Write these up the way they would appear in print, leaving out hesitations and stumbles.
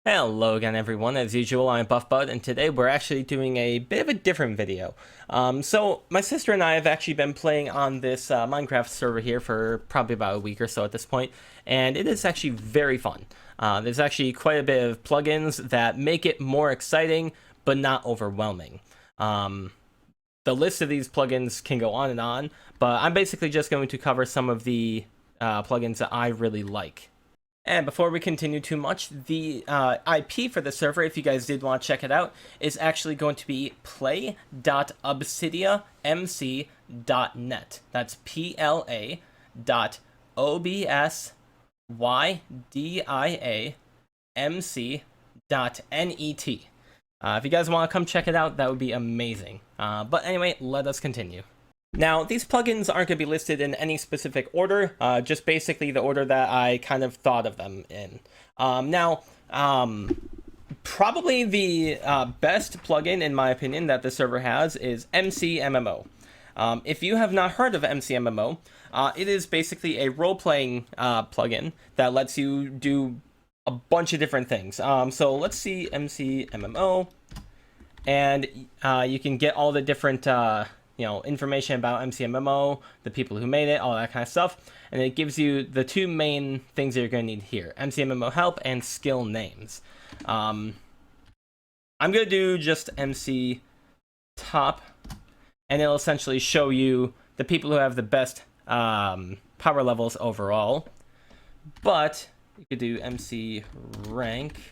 Hello again everyone, as usual I'm BuffBud, and today we're actually doing a bit of a different video. So my sister and I have actually been playing on this Minecraft server here for probably about a week or so at this point, and it is actually very fun. There's actually quite a bit of plugins that make it more exciting, but not overwhelming. The list of these plugins can go on, but I'm basically just going to cover some of the plugins that I really like. And before we continue too much, the IP for the server, if you guys did want to check it out, is actually going to be play.obsidiamc.net. That's PLA.obsidiamc.net. If you guys want to come check it out, that would be amazing. But anyway, let us continue. Now, these plugins aren't going to be listed in any specific order, just basically the order that I kind of thought of them in. Probably the best plugin, in my opinion, that the server has is MCMMO. If you have not heard of MCMMO, it is basically a role-playing plugin that lets you do a bunch of different things. So let's see MCMMO, and you can get all the different information about MCMMO, the people who made it, all that kind of stuff. And it gives you the two main things that you're going to need here: MCMMO help and skill names. I'm going to do just MC top, and it'll essentially show you the people who have the best power levels overall. But you could do MC rank,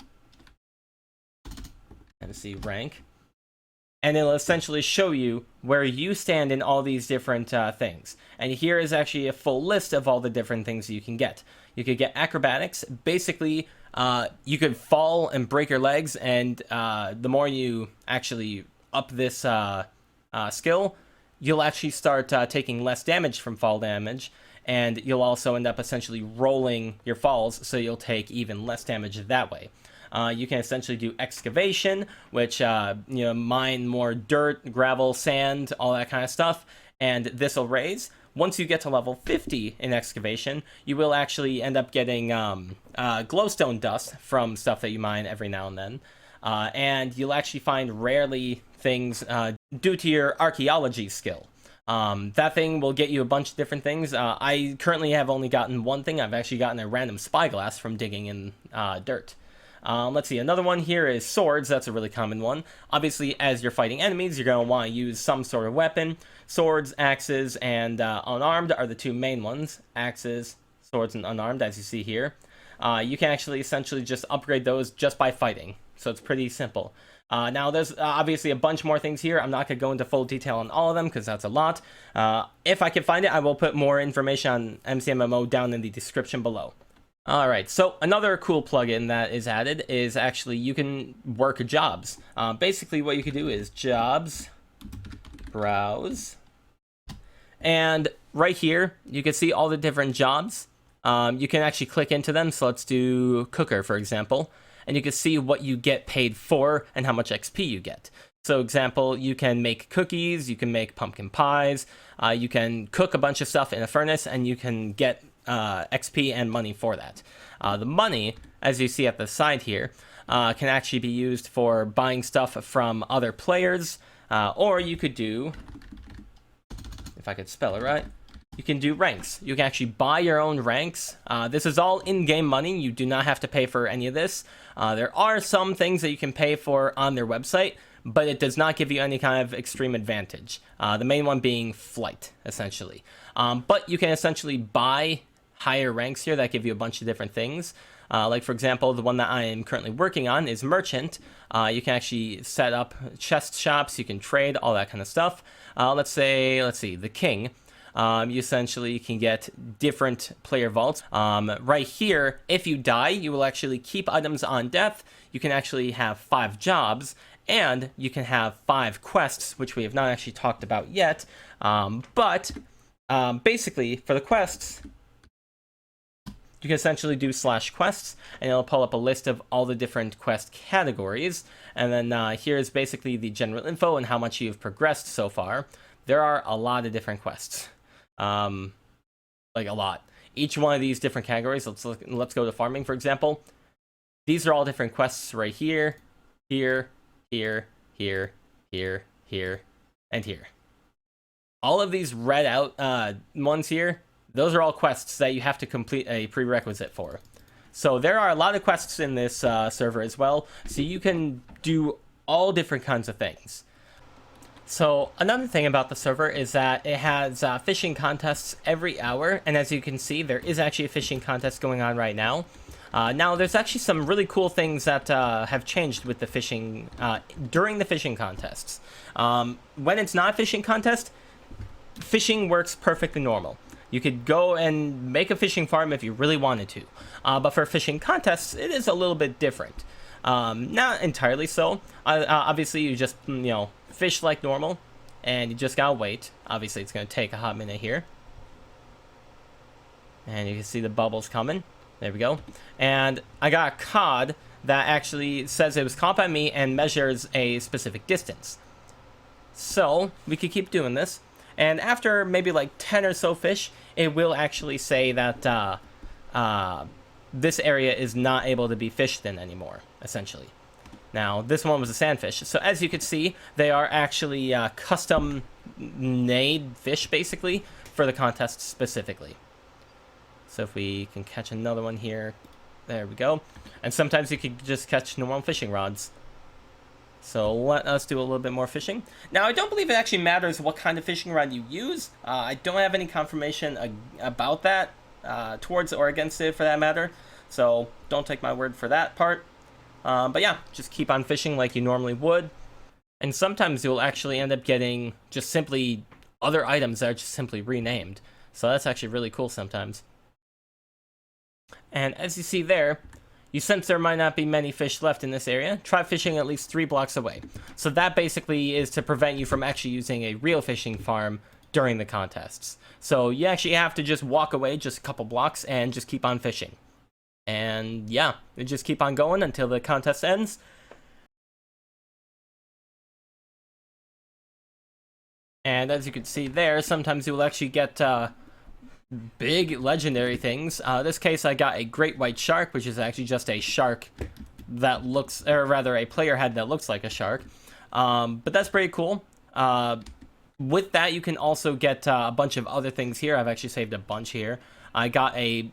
and it'll essentially show you where you stand in all these different things. And here is actually a full list of all the different things you can get. You could get acrobatics. Basically, you could fall and break your legs, and the more you actually up this skill, you'll actually start taking less damage from fall damage, and you'll also end up essentially rolling your falls, so you'll take even less damage that way. You can essentially do excavation, which mine more dirt, gravel, sand, all that kind of stuff, and this will raise. Once you get to level 50 in excavation, you will actually end up getting glowstone dust from stuff that you mine every now and then, and you'll actually find rarely things due to your archaeology skill. That thing will get you a bunch of different things. I currently have only gotten one thing. I've actually gotten a random spyglass from digging in dirt. Let's see, another one here is swords. That's a really common one. Obviously, as you're fighting enemies, you're going to want to use some sort of weapon. Swords, axes, and unarmed are the two main ones. Axes, swords, and unarmed, as you see here. You can actually essentially just upgrade those just by fighting, so it's pretty simple. Now, there's obviously a bunch more things here. I'm not going to go into full detail on all of them because that's a lot. If I can find it, I will put more information on MCMMO down in the description below. Alright, so another cool plugin that is added is actually you can work jobs. Basically what you can do is jobs, browse, and right here you can see all the different jobs. You can actually click into them, so let's do cooker for example, and you can see what you get paid for and how much XP you get. So example, you can make cookies, you can make pumpkin pies, you can cook a bunch of stuff in a furnace, and you can get XP and money for that. The money, as you see at the side here, can actually be used for buying stuff from other players, or you could do, if I could spell it right, you can do ranks. You can actually buy your own ranks. This is all in-game money. You do not have to pay for any of this. There are some things that you can pay for on their website, but it does not give you any kind of extreme advantage. The main one being flight, essentially. But you can essentially buy higher ranks here that give you a bunch of different things. Like, for example, the one that I am currently working on is Merchant. You can actually set up chest shops, you can trade, all that kind of stuff. Let's see, the King. You essentially can get different player vaults. Right here, if you die, you will actually keep items on death. You can actually have 5 jobs, and you can have 5 quests, which we have not actually talked about yet. Basically, for the quests, you can essentially do /quests, and it'll pull up a list of all the different quest categories. And then here's basically the general info and how much you've progressed so far. There are a lot of different quests. Like a lot. Each one of these different categories, let's go to farming, for example. These are all different quests right here, here, here, here, here, here, and here. All of these read out ones here, those are all quests that you have to complete a prerequisite for. So there are a lot of quests in this server as well, so you can do all different kinds of things. So another thing about the server is that it has fishing contests every hour, and as you can see, there is actually a fishing contest going on right now. Now, there's actually some really cool things that have changed with the fishing during the fishing contests. When it's not a fishing contest, fishing works perfectly normal. You could go and make a fishing farm if you really wanted to. But for fishing contests, it is a little bit different. Not entirely so. Obviously, you just, fish like normal, and you just gotta wait. Obviously, it's gonna take a hot minute here. And you can see the bubbles coming. There we go. And I got a cod that actually says it was caught by me and measures a specific distance. So, we could keep doing this. And after maybe like 10 or so fish, it will actually say that this area is not able to be fished in anymore, essentially. Now, this one was a sandfish. So as you can see, they are actually custom-made fish, basically, for the contest specifically. So if we can catch another one here, there we go. And sometimes you could just catch normal fishing rods. So let us do a little bit more fishing. Now, I don't believe it actually matters what kind of fishing rod you use. I don't have any confirmation about that, towards or against it for that matter. So don't take my word for that part. But yeah, just keep on fishing like you normally would. And sometimes you'll actually end up getting just simply other items that are just simply renamed. So that's actually really cool sometimes. And as you see there, you sense there might not be many fish left in this area. Try fishing at least 3 blocks away. So that basically is to prevent you from actually using a real fishing farm during the contests. So you actually have to just walk away just a couple blocks and just keep on fishing. And yeah, you just keep on going until the contest ends. And as you can see there, sometimes you will actually get big legendary things. This case, I got a great white shark, which is actually just a shark that looks, or rather a player head that looks like a shark. But that's pretty cool. With that, you can also get a bunch of other things here. I've actually saved a bunch here. I got a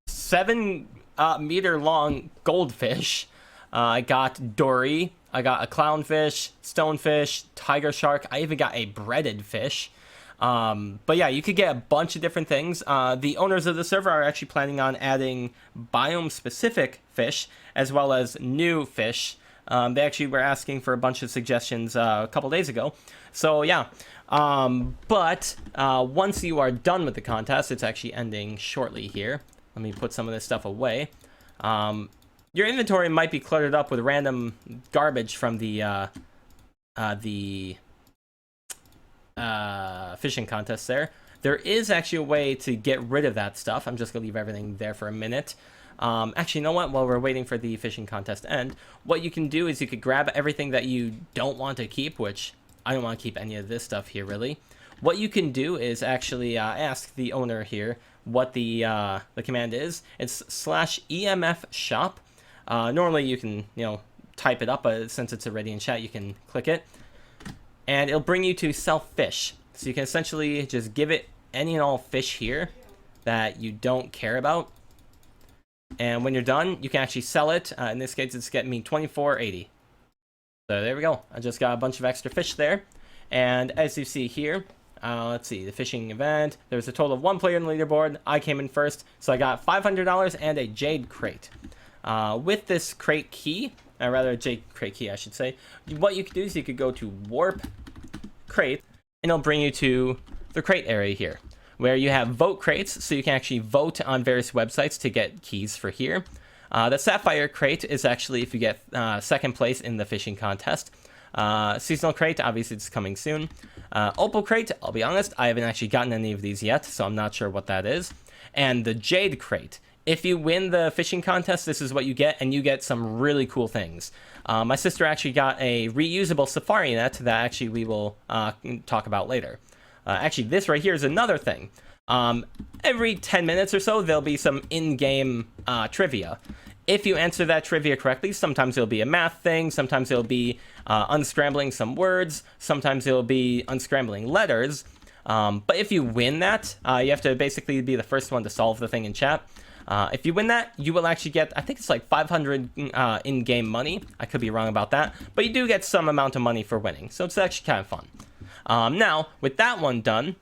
7-meter long goldfish. I got dory. I got a clownfish, stonefish, tiger shark. I even got a breaded fish. But yeah, you could get a bunch of different things. The owners of the server are actually planning on adding biome-specific fish, as well as new fish. They actually were asking for a bunch of suggestions a couple days ago. So yeah, but once you are done with the contest, it's actually ending shortly here. Let me put some of this stuff away. Your inventory might be cluttered up with random garbage from the fishing contest there. There is actually a way to get rid of that stuff. I'm just gonna leave everything there for a minute. Actually, you know what? While we're waiting for the fishing contest to end, what you can do is you could grab everything that you don't want to keep, which I don't want to keep any of this stuff here, really. What you can do is actually ask the owner here what the command is. It's /EMF shop. Normally you can, type it up, but since it's already in chat, you can click it. And it'll bring you to sell fish. So you can essentially just give it any and all fish here that you don't care about. And when you're done, you can actually sell it. In this case, it's getting me $24.80. So there we go. I just got a bunch of extra fish there. And as you see here, let's see, the fishing event. There's a total of 1 player in the leaderboard. I came in first, so I got $500 and a jade crate. With this crate key, or rather a jade crate key, I should say, what you could do is you could go to warp crate, and it'll bring you to the crate area here, where you have vote crates, so you can actually vote on various websites to get keys for here. The sapphire crate is actually if you get second place in the fishing contest. Seasonal crate, obviously it's coming soon. Opal crate, I'll be honest, I haven't actually gotten any of these yet, so I'm not sure what that is. And the jade crate. If you win the fishing contest, this is what you get, and you get some really cool things. My sister actually got a reusable safari net that actually we will talk about later. Actually, this right here is another thing. Every 10 minutes or so, there'll be some in-game trivia. If you answer that trivia correctly, sometimes it'll be a math thing, sometimes it'll be unscrambling some words, sometimes it'll be unscrambling letters. But if you win that, you have to basically be the first one to solve the thing in chat. If you win that, you will actually get, I think it's like 500 in-game money. I could be wrong about that, but you do get some amount of money for winning, so it's actually kind of fun. Now, with that one done,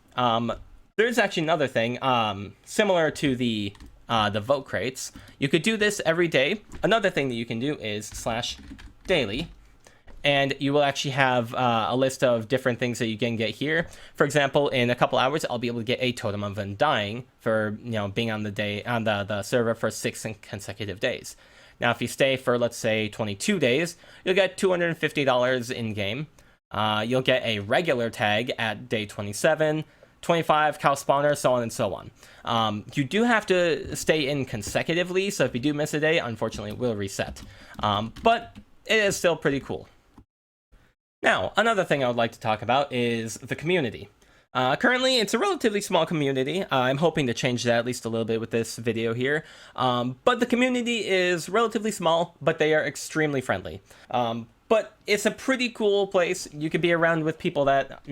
there's actually another thing similar to the vote crates. You could do this every day. Another thing that you can do is /daily, and you will actually have a list of different things that you can get here. For example, in a couple hours, I'll be able to get a totem of undying for being on the server for 6 consecutive days. Now, if you stay for, let's say, 22 days, you'll get $250 in game. You'll get a regular tag at day 27. 25 cow spawner, so on and so on. You do have to stay in consecutively, so if you do miss a day, unfortunately it will reset. But it is still pretty cool. Now, another thing I would like to talk about is the community. Currently, it's a relatively small community. I'm hoping to change that at least a little bit with this video here. But the community is relatively small, but they are extremely friendly. But it's a pretty cool place. You could be around with people that,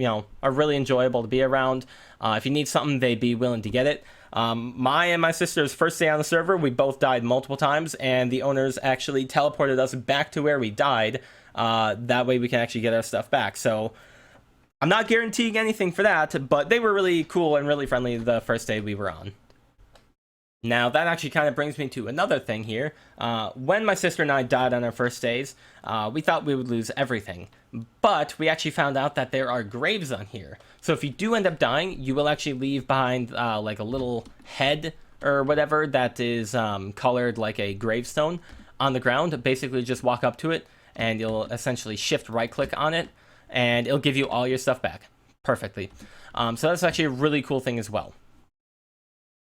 are really enjoyable to be around. If you need something, they'd be willing to get it. My and my sister's first day on the server, we both died multiple times, and the owners actually teleported us back to where we died. That way we can actually get our stuff back. So I'm not guaranteeing anything for that, but they were really cool and really friendly the first day we were on. Now, that actually kind of brings me to another thing here. When my sister and I died on our first days, we thought we would lose everything. But we actually found out that there are graves on here. So if you do end up dying, you will actually leave behind like a little head or whatever that is colored like a gravestone on the ground. Basically, just walk up to it, and you'll essentially shift right-click on it, and it'll give you all your stuff back perfectly. So that's actually a really cool thing as well.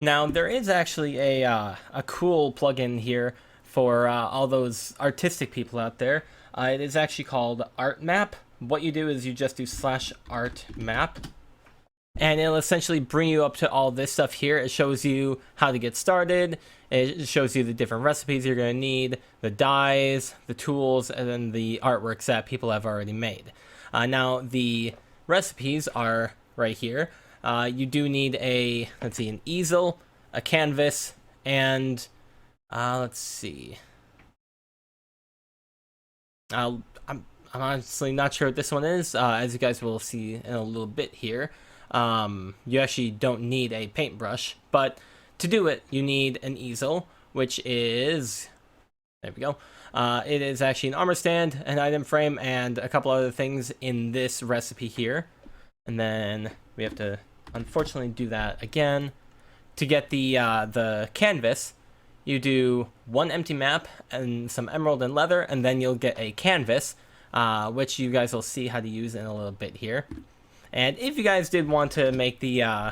Now, there is actually a cool plugin here for all those artistic people out there. It is actually called ArtMap. What you do is you just do /ArtMap, and it'll essentially bring you up to all this stuff here. It shows you how to get started. It shows you the different recipes you're going to need, the dyes, the tools, and then the artworks that people have already made. Now, the recipes are right here. You do need an easel, a canvas, and let's see. I'm honestly not sure what this one is. As you guys will see in a little bit here, you actually don't need a paintbrush, but to do it, you need an easel, which is, there we go. It is actually an armor stand, an item frame, and a couple other things in this recipe here. And then we have to unfortunately do that again. To get the canvas, you do one empty map and some emerald and leather, and then you'll get a canvas, which you guys will see how to use in a little bit here. And if you guys did want to make the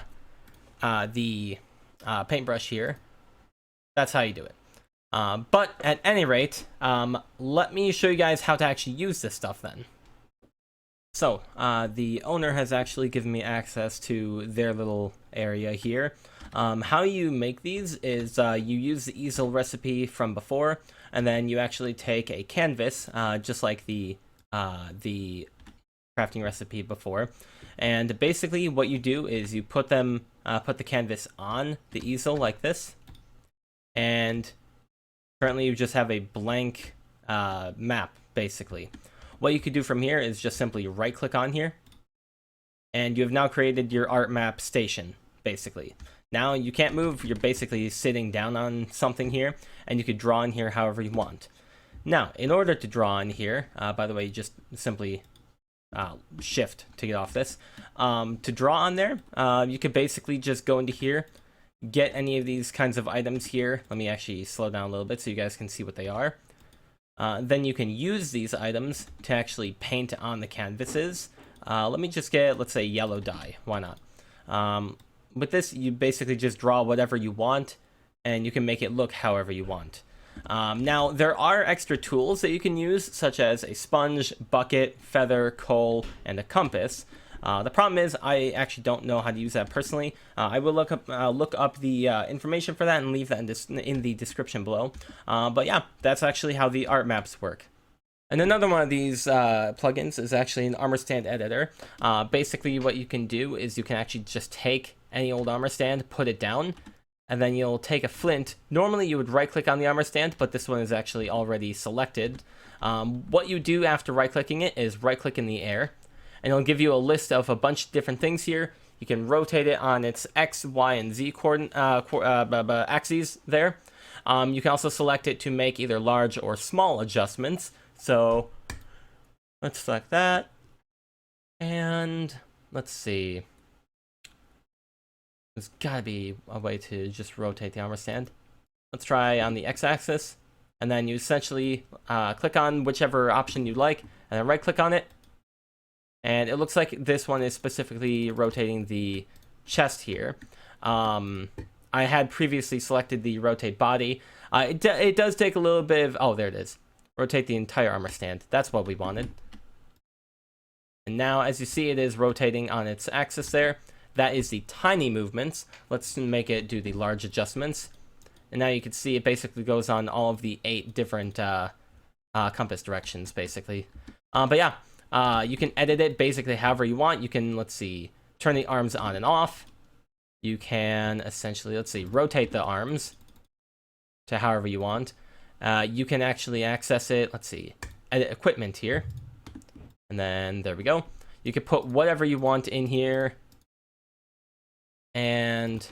paintbrush here, that's how you do it. But at any rate, let me show you guys how to actually use this stuff then. So, the owner has actually given me access to their little area here. How you make these is you use the easel recipe from before, and then you actually take a canvas, just like the crafting recipe before. And basically what you do is you put the canvas on the easel like this, and currently you just have a blank map, basically. What you could do from here is just simply right-click on here, and you have now created your art map station, basically. Now you can't move, you're basically sitting down on something here, and you could draw in here however you want. Now, in order to draw in here, by the way, you just simply shift to get off this. To draw on there, you could basically just go into here, get any of these kinds of items here. Let me actually slow down a little bit so you guys can see what they are. Then you can use these items to actually paint on the canvases. Let me just get, let's say, yellow dye. Why not? With this, you basically just draw whatever you want, and you can make it look however you want. Now, there are extra tools that you can use, such as a sponge, bucket, feather, coal, and a compass. The problem is I actually don't know how to use that personally. I will look up the information for that and leave that in the description below. But yeah, that's actually how the art maps work. And another one of these plugins is actually an armor stand editor. Basically, what you can do is you can actually just take any old armor stand, put it down, and then you'll take a flint. Normally, you would right-click on the armor stand, but this one is actually already selected. What you do after right-clicking it is right-click in the air, and it'll give you a list of a bunch of different things here. You can rotate it on its X, Y, and Z axes there. You can also select it to make either large or small adjustments. So let's select that, and let's see. There's gotta be a way to just rotate the armor stand. Let's try on the X-axis, and then you essentially click on whichever option you like, and then right-click on it. And it looks like this one is specifically rotating the chest here. I had previously selected the rotate body. It does take a little bit of... Oh, there it is. Rotate the entire armor stand. That's what we wanted. And now, as you see, it is rotating on its axis there. That is the tiny movements. Let's make it do the large adjustments. And now you can see it basically goes on all of the 8 different compass directions, basically. But yeah, you can edit it basically however you want. You can, let's see, turn the arms on and off. You can essentially, let's see, rotate the arms to however you want. You can actually access it, let's see, edit equipment here. And then there we go. You can put whatever you want in here, and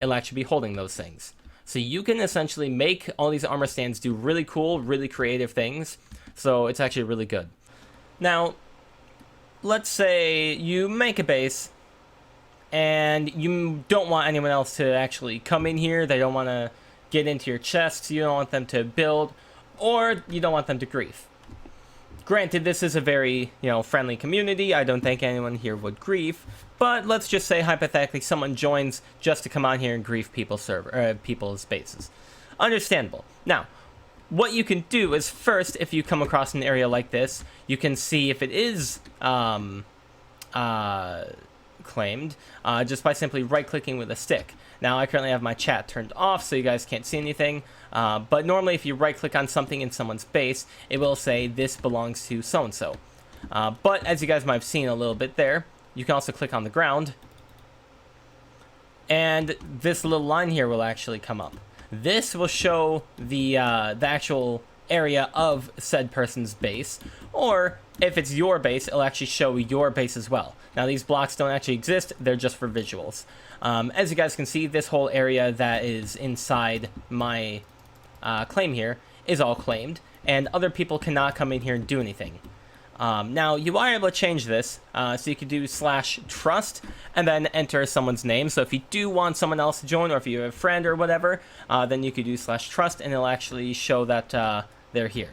it'll actually be holding those things. So you can essentially make all these armor stands do really cool, really creative things. So it's actually really good. Now, let's say you make a base and you don't want anyone else to actually come in here. They don't want to get into your chests. You don't want them to build, or you don't want them to grief. Granted, this is a very, friendly community. I don't think anyone here would grief, but let's just say hypothetically someone joins just to come on here and grief people's bases. Understandable. Now, what you can do is first, if you come across an area like this, you can see if it is claimed just by simply right-clicking with a stick. Now, I currently have my chat turned off, so you guys can't see anything. But normally, if you right-click on something in someone's base, it will say, this belongs to so-and-so. But as you guys might have seen a little bit there, you can also click on the ground. And this little line here will actually come up. This will show the actual area of said person's base. Or, if it's your base, it'll actually show your base as well. Now, these blocks don't actually exist. They're just for visuals. As you guys can see, this whole area that is inside my claim here is all claimed, and other people cannot come in here and do anything. Now, you are able to change this, so you could do /trust and then enter someone's name. So if you do want someone else to join, or if you have a friend or whatever, then you could do /trust, and it'll actually show that they're here.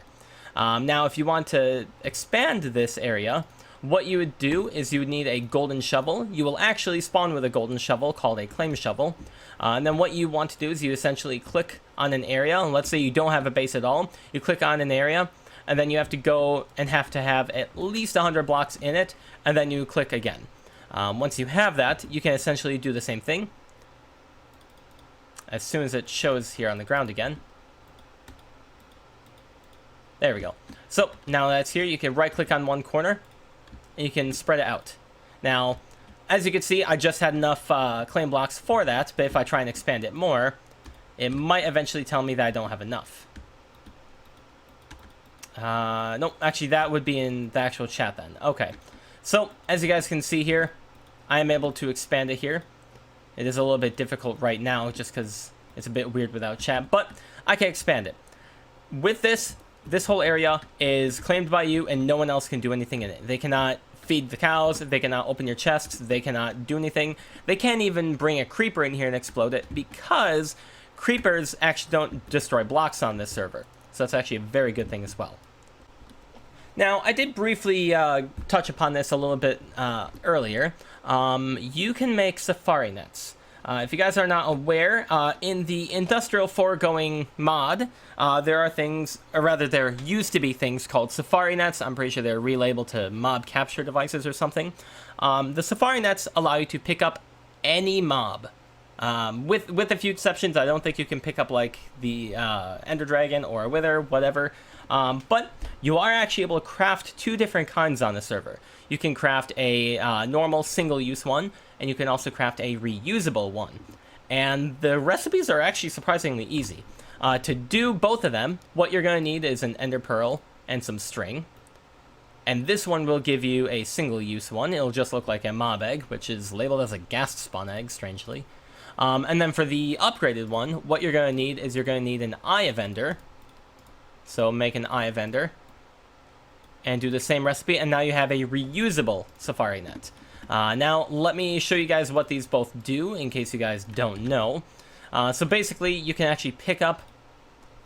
Now, if you want to expand this area, what you would do is you would need a golden shovel. You will actually spawn with a golden shovel called a claim shovel. And then what you want to do is you essentially click on an area. And let's say you don't have a base at all. You click on an area, and then you have to go and have to have at least 100 blocks in it, and then you click again. Once you have that, you can essentially do the same thing. As soon as it shows here on the ground again. There we go. So now that's here, you can right-click on one corner, and you can spread it out. Now, as you can see, I just had enough claim blocks for that, but if I try and expand it more, it might eventually tell me that I don't have enough. Nope, actually that would be in the actual chat then. Okay, so as you guys can see here, I am able to expand it here. It is a little bit difficult right now just because it's a bit weird without chat, but I can expand it. With this whole area is claimed by you, and no one else can do anything in it. They cannot feed the cows, they cannot open your chests, they cannot do anything. They can't even bring a creeper in here and explode it, because creepers actually don't destroy blocks on this server. So that's actually a very good thing as well. Now, I did briefly touch upon this a little bit earlier. You can make safari nets. If you guys are not aware, in the Industrial Foregoing mod, there are things, or rather there used to be things called Safari Nets. I'm pretty sure they're relabeled to mob capture devices or something. The Safari Nets allow you to pick up any mob. With a few exceptions. I don't think you can pick up like the Ender Dragon or a Wither, whatever. But you are actually able to craft two different kinds on the server. You can craft a normal single-use one, and you can also craft a reusable one. And the recipes are actually surprisingly easy. To do both of them, what you're going to need is an Ender Pearl and some string. And this one will give you a single-use one. It'll just look like a mob egg, which is labeled as a ghast spawn egg, strangely. And then for the upgraded one, what you're going to need is you're going to need an Eye of Ender. So make an Eye of Ender. And do the same recipe, and now you have a reusable Safari Net. Now, let me show you guys what these both do, in case you guys don't know. So basically, you can actually pick up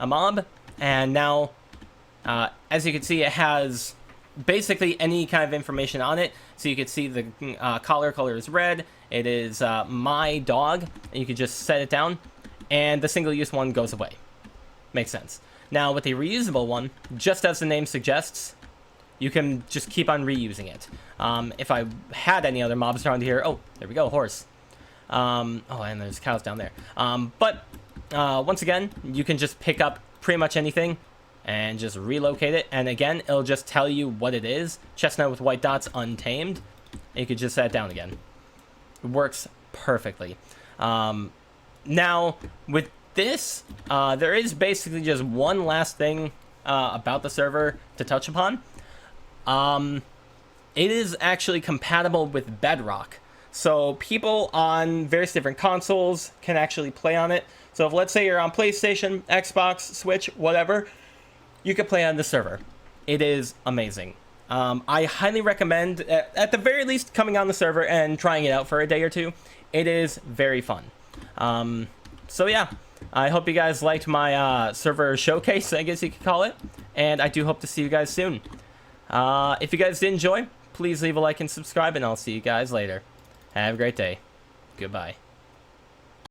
a mob, and now, as you can see, it has basically any kind of information on it. So you can see the color is red. It is my dog, and you can just set it down, and the single-use one goes away. Makes sense. Now, with the reusable one, just as the name suggests, you can just keep on reusing it. If I had any other mobs around here... Oh, there we go, horse. Oh, and there's cows down there. But, once again, you can just pick up pretty much anything and just relocate it. And again, it'll just tell you what it is. Chestnut with white dots, untamed. And you could just set it down again. It works perfectly. Now, with this, there is basically just one last thing about the server to touch upon. It is actually compatible with Bedrock. So people on various different consoles can actually play on it. So if, let's say, you're on PlayStation, Xbox, Switch, whatever, you can play on the server. It is amazing. I highly recommend, at the very least, coming on the server and trying it out for a day or two. It is very fun. So yeah, I hope you guys liked my server showcase, I guess you could call it. And I do hope to see you guys soon. If you guys did enjoy, please leave a like and subscribe, and I'll see you guys later. Have a great day. Goodbye.